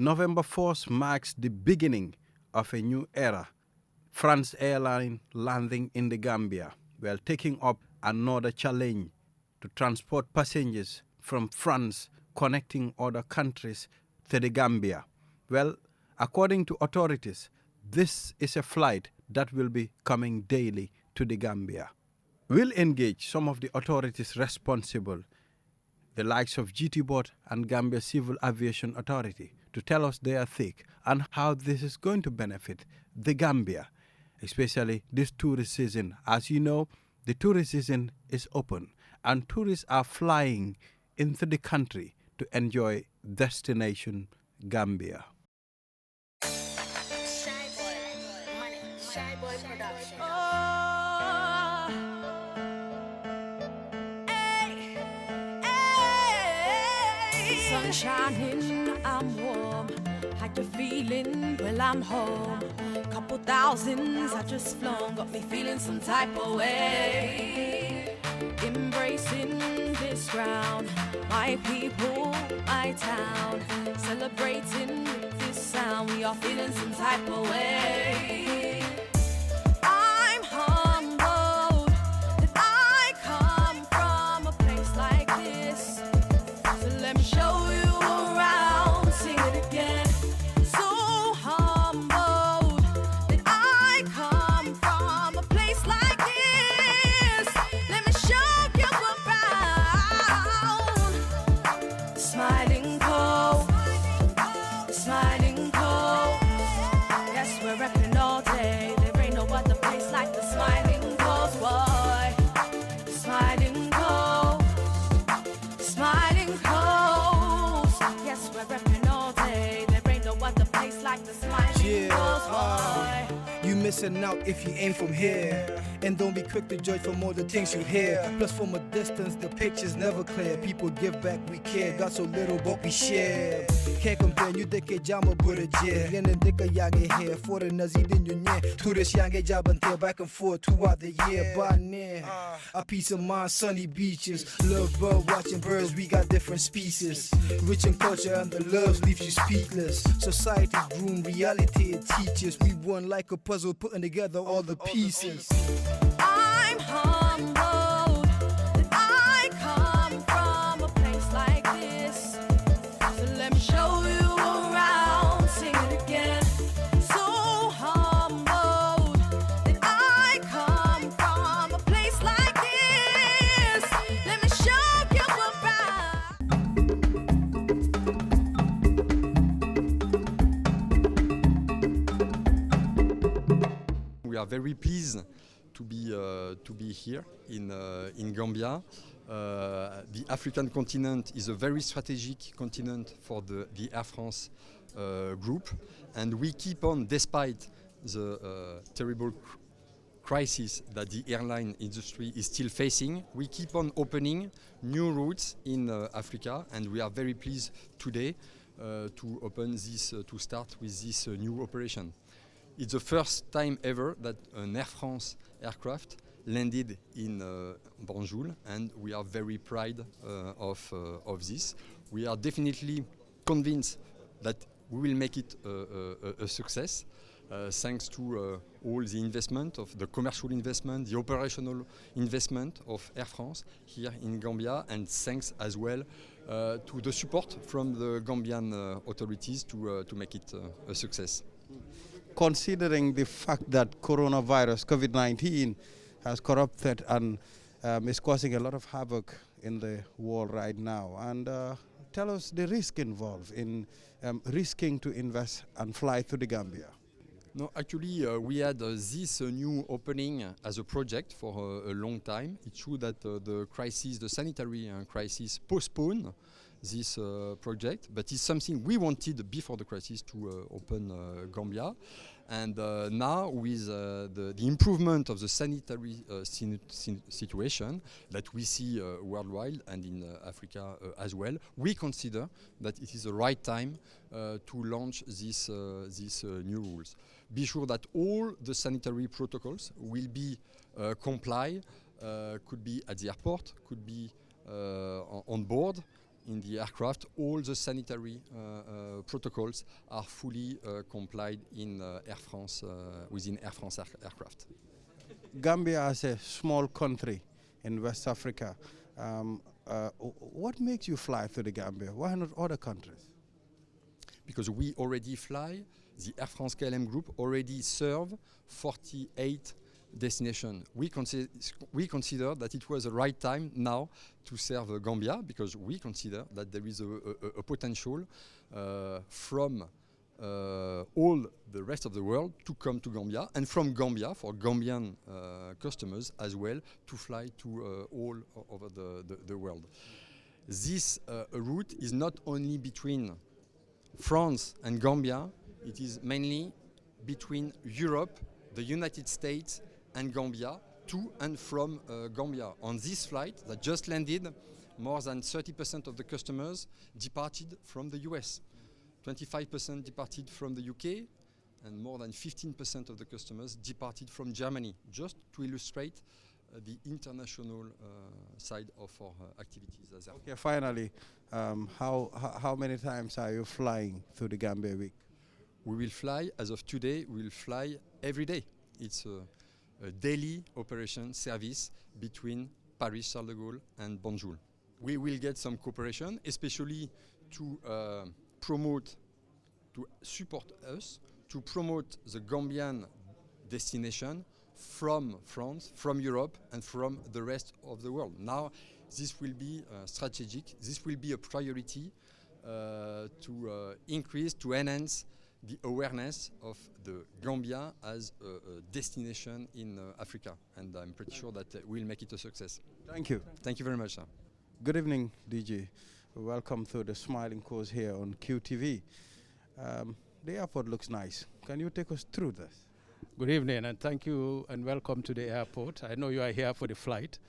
November 4th marks the beginning of a new era. France Airline landing in the Gambia, while taking up another challenge to transport passengers from France connecting other countries to the Gambia. Well, according to authorities, this is a flight that will be coming daily to the Gambia. We'll engage some of the authorities responsible, the likes of GTBOT and Gambia Civil Aviation Authority, to tell us their take and how this is going to benefit the Gambia, especially this tourist season. As you know, the tourist season is open and tourists are flying into the country to enjoy destination Gambia. Shy Boy Production. Sun shining, I'm warm. How you feeling? Well, I'm home. Couple thousands I just flown, got me feeling some type of way. Embracing this ground, my people, my town. Celebrating with this sound, we are feeling some type of way. I'm humbled that I come from a place like this. So let me show you around, sing it again. So humbled that I come from a place like this. Let me show you around. Smiling Cove, Smiling Cove. Yes, we're repping all day. There ain't no other place like the Smiling Cove, boy. Smiling Cove, Smiling Coast. Yes, we're repping all day. There ain't no other place like the Smiling Coast, boy. You missing out if you ain't from here. And don't be quick to judge from all the things you hear. Plus from a distance the picture's never clear. People give back, we care. Got so little but we share. Can't compare, you deke jama burajir. Yenen deka yage here. Foreigners eating you near. Tourists yange jabante back and forth throughout the year. By near. A peace of mind, sunny beaches. Love bird watching birds, we got different species. Rich in culture and the love leaves you speechless. Society groom, reality it teaches. We one like a puzzle putting together all the pieces. I'm humbled that I come from a place like this. So let me show you around, sing it again. So humbled that I come from a place like this. Let me show you around. We are very pleased to be here in Gambia. The African continent is a very strategic continent for the Air France group, and we keep on, despite the terrible crisis that the airline industry is still facing, we keep on opening new routes in Africa, and we are very pleased today to open this, to start with this new operation. It's the first time ever that an Air France aircraft landed in Banjul, and we are very proud of this. We are definitely convinced that we will make it a success, thanks to all the investment of the commercial investment, the operational investment of Air France here in Gambia, and thanks as well to the support from the Gambian authorities to make it a success. Considering the fact that coronavirus, COVID-19, has corrupted and is causing a lot of havoc in the world right now, and tell us the risk involved in risking to invest and fly to the Gambia. No, actually, we had this new opening as a project for a long time. It's true that the crisis, the sanitary crisis, postponed this project, but it's something we wanted before the crisis to open Gambia. And now with the improvement of the sanitary situation that we see worldwide and in Africa as well, we consider that it is the right time to launch these new rules. Be sure that all the sanitary protocols will be complied, could be at the airport, could be on board, in the aircraft, all the sanitary protocols are fully complied in Air France, within Air France aircraft. Gambia is a small country in West Africa. What makes you fly to the Gambia? Why not other countries? Because we already fly, the Air France KLM group already serve 48 destinations. We consider that it was the right time now to serve Gambia, because we consider that there is a potential from all the rest of the world to come to Gambia, and from Gambia for Gambian customers as well to fly to all over the world. This route is not only between France and Gambia, it is mainly between Europe, the United States and Gambia, to and from Gambia. On this flight that just landed, more than 30% of the customers departed from the US, 25% departed from the UK, and more than 15% of the customers departed from Germany, just to illustrate the international side of our activities as well. Okay, finally, how many times are you flying through the Gambia week? We will fly, as of today, we will fly every day. It's a daily operation service between Paris Charles de Gaulle and Banjul. We will get some cooperation, especially to promote, to support us, to promote the Gambian destination from France, from Europe, and from the rest of the world. Now, this will be strategic. This will be a priority to increase, to enhance the awareness of the Gambia as a destination in Africa. And I'm pretty sure that we'll make it a success. Thank you. Thank you very much, sir. Good evening, DJ. Welcome to the Smiling Coast here on QTV. The airport looks nice. Can you take us through this? Good evening, and thank you and welcome to the airport. I know you are here for the flight,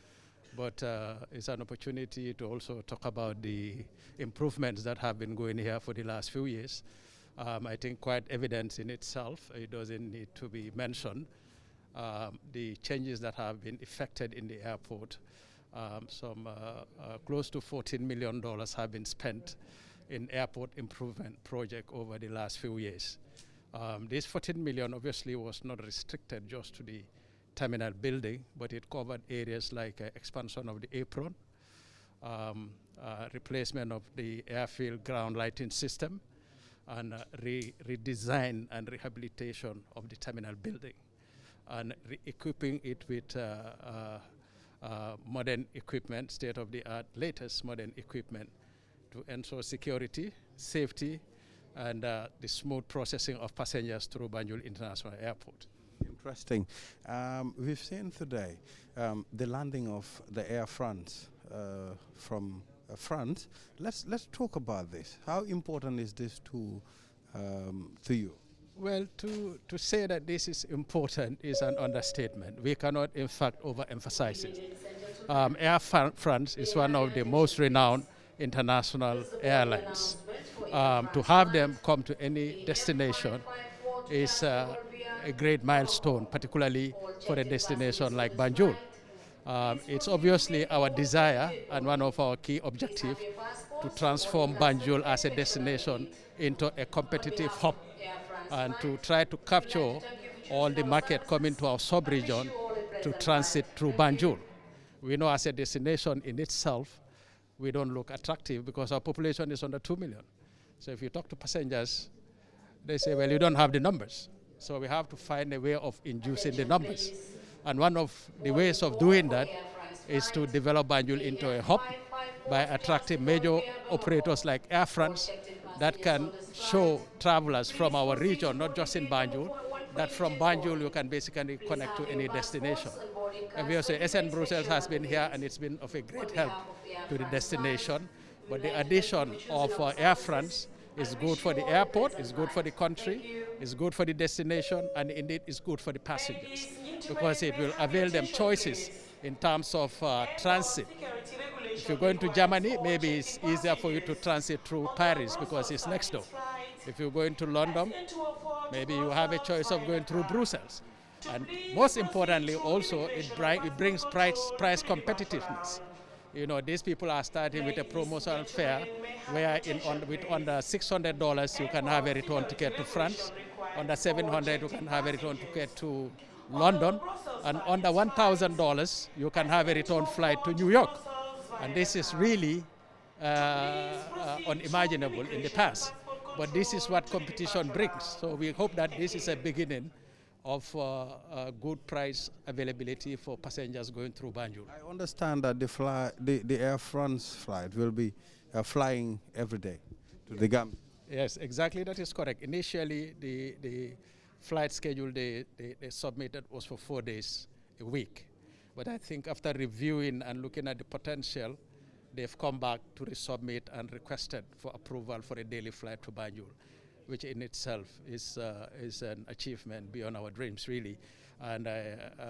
but it's an opportunity to also talk about the improvements that have been going here for the last few years. I think quite evident in itself, it doesn't need to be mentioned. The changes that have been effected in the airport, close to $14 million have been spent in airport improvement project over the last few years. This 14 million obviously was not restricted just to the terminal building, but it covered areas like expansion of the apron, replacement of the airfield ground lighting system, and redesign and rehabilitation of the terminal building, and equipping it with modern equipment, state-of-the-art, latest modern equipment to ensure security, safety, and the smooth processing of passengers through Banjul International Airport. Interesting. We've seen today the landing of the Air France from France. Let's talk about this. How important is this to you? Well, to say that this is important is an understatement. We cannot, in fact, overemphasize it. Air France is one of the most renowned international airlines. To have them come to any destination is a great milestone, particularly for a destination like Banjul. It's obviously our desire and one of our key objectives to transform Banjul as a destination into a competitive hub and to try to capture all the market coming to our sub-region to transit through Banjul. We know as a destination in itself, we don't look attractive because our population is under 2 million. So if you talk to passengers, they say, well, you don't have the numbers. So we have to find a way of inducing the numbers. And one of the ways of doing that is to develop Banjul into a hub by attracting major operators like Air France that can show travelers from our region, not just in Banjul, that from Banjul you can basically connect to any destination. Obviously, SN Brussels has been here and it's been of a great help to the destination. But the addition of Air France is good for the airport, is good for the country, is good for the destination, and indeed is good for the passengers because it will avail them choices in terms of transit. If you're going to Germany, maybe it's easier for you to transit through Paris because it's next door. If you're going to London, maybe you have a choice of going through Brussels. And most importantly also, it brings price competitiveness You know, these people are starting with a promotional fare where with under $600 you can have a return ticket to France, under $700 you can have a return ticket to London, and under $1,000 you can have a return flight to New York. And this is really unimaginable in the past. But this is what competition brings. So we hope that this is a beginning of good price availability for passengers going through Banjul. I understand that the Air France flight will be flying every day to the Gambia. Yes, exactly, that is correct. Initially, the flight schedule they submitted was for 4 days a week. But I think after reviewing and looking at the potential, they've come back to resubmit and requested for approval for a daily flight to Banjul, which in itself is an achievement beyond our dreams, really. And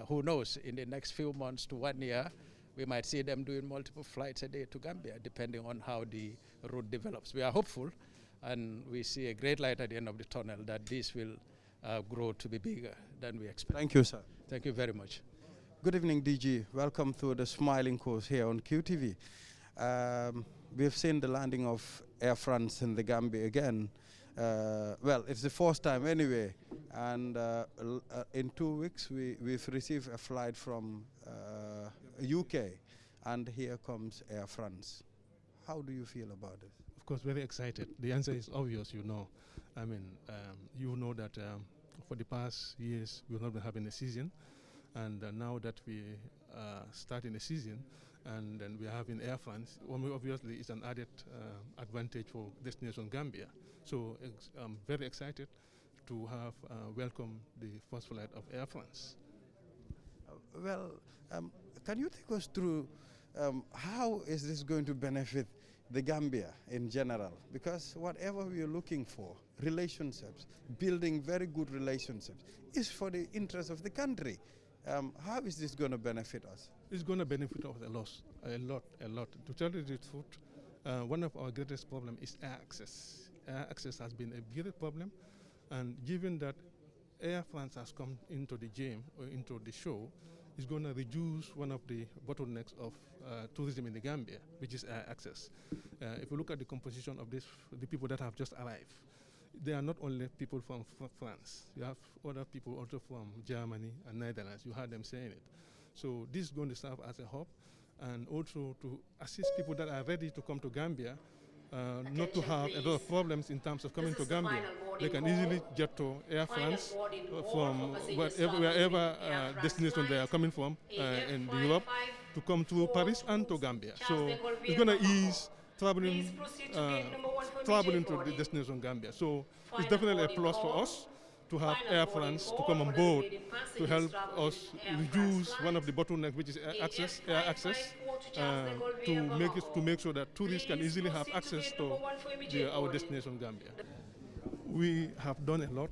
who knows, in the next few months to 1 year, we might see them doing multiple flights a day to Gambia, depending on how the route develops. We are hopeful, and we see a great light at the end of the tunnel that this will grow to be bigger than we expect. Thank you, sir. Thank you very much. Good evening, DG. Welcome to the Smiling Coast here on QTV. We've seen the landing of Air France in the Gambia again. Well, it's the first time anyway, and in 2 weeks we've received a flight from UK, and here comes Air France. How do you feel about it? Of course, very excited. The answer is obvious, you know. I mean, you know that for the past years we've not been having a season, and now that we are starting a season, and then we are having Air France, obviously it's an added advantage for Destination Gambia. So I'm very excited to have welcomed the first flight of Air France. Can you take us through how is this going to benefit the Gambia in general? Because whatever we are looking for, relationships, building very good relationships, is for the interest of the country. How is this going to benefit us? It's going to benefit us a lot. To tell you the truth, one of our greatest problems is air access. Air access has been a great problem, and given that Air France has come into the game or into the show, it's going to reduce one of the bottlenecks of tourism in the Gambia, which is air access. If you look at the composition of the people that have just arrived, they are not only people from France. You have other people also from Germany and Netherlands. You heard them saying it. So this is going to serve as a hub, and also to assist people that are ready to come to Gambia, not to have a lot of problems in terms of coming to Gambia. They can easily get to Air France from wherever destination they are coming from in Europe, to come to Paris and to Gambia. So it's going to ease traveling to the destination Gambia. So it's definitely a plus for us to have Air France to come on board to help us reduce one of the bottlenecks, which is air access, to make sure that tourists can easily have access to our destination Gambia. We have done a lot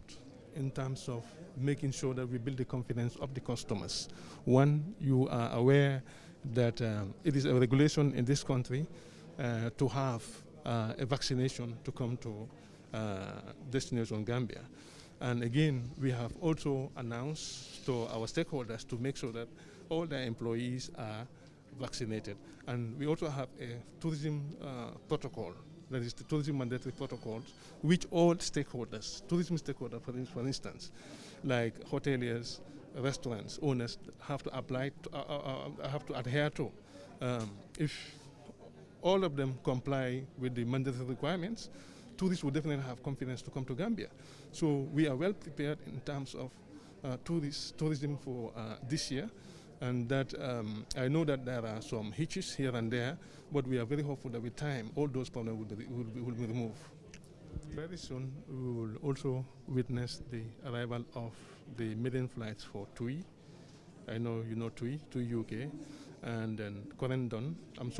in terms of making sure that we build the confidence of the customers. One, you are aware that it is a regulation in this country to have a vaccination to come to destination Gambia. And again, we have also announced to our stakeholders to make sure that all their employees are vaccinated. And we also have a tourism protocol, that is the tourism mandatory protocols, which all stakeholders, tourism stakeholders for instance, like hoteliers, restaurants, owners, have to apply, have to adhere to. If all of them comply with the mandatory requirements, tourists will definitely have confidence to come to Gambia. So we are well prepared in terms of tourism for this year, and that I know that there are some hitches here and there, but we are very hopeful that with time all those problems will be removed. Very soon we will also witness the arrival of the maiden flights for TUI. I know you know TUI UK, and then Corendon. I'm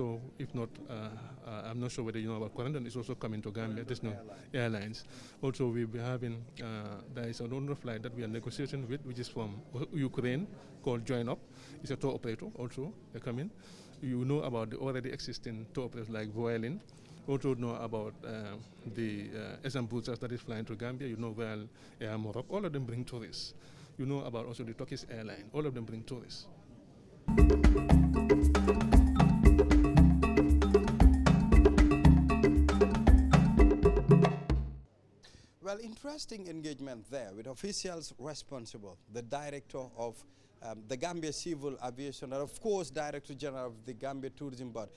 not sure whether you know about Corendon. It's also coming to Gambia. There's no airlines. Also, we'll be having there is another flight that we are negotiating with, which is from Ukraine, called Join Up. It's a tour operator. Also, they're coming. You know about the already existing tour operators like Voyalin. Also know about the Esambuzas that is flying to Gambia. You know Royal Air Morocco. All of them bring tourists. You know about also the Turkish airline. All of them bring tourists. Well, interesting engagement there with officials responsible, the director of the Gambia Civil Aviation, and of course, Director General of the Gambia Tourism Board.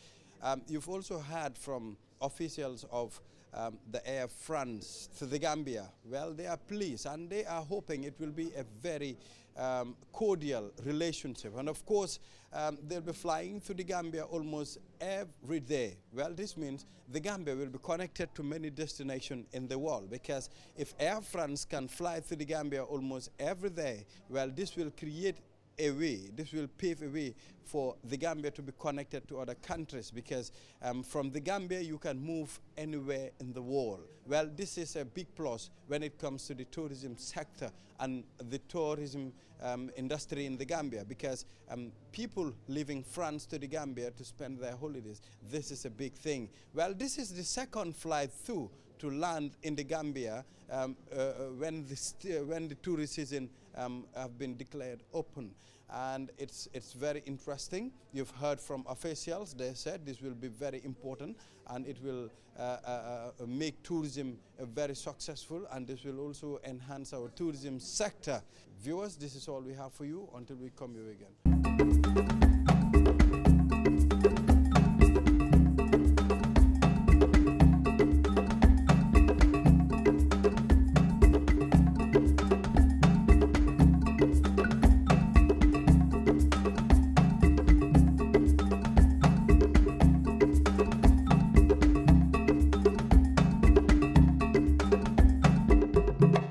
You've also heard from officials of the Air France to the Gambia. Well, they are pleased and they are hoping it will be a very cordial relationship. And of course, they'll be flying to the Gambia almost every day. Well, this means the Gambia will be connected to many destinations in the world, because if Air France can fly to the Gambia almost every day, well, this will create a way, this will pave a way for the Gambia to be connected to other countries, because from the Gambia you can move anywhere in the world. Well, this is a big plus when it comes to the tourism sector and the tourism industry in the Gambia, because people leaving France to the Gambia to spend their holidays, this is a big thing. Well, this is the second flight through to land in the Gambia when the tourist season have been declared open. And it's very interesting. You've heard from officials, they said this will be very important and it will make tourism very successful, and this will also enhance our tourism sector. Viewers, this is all we have for you until we come here again.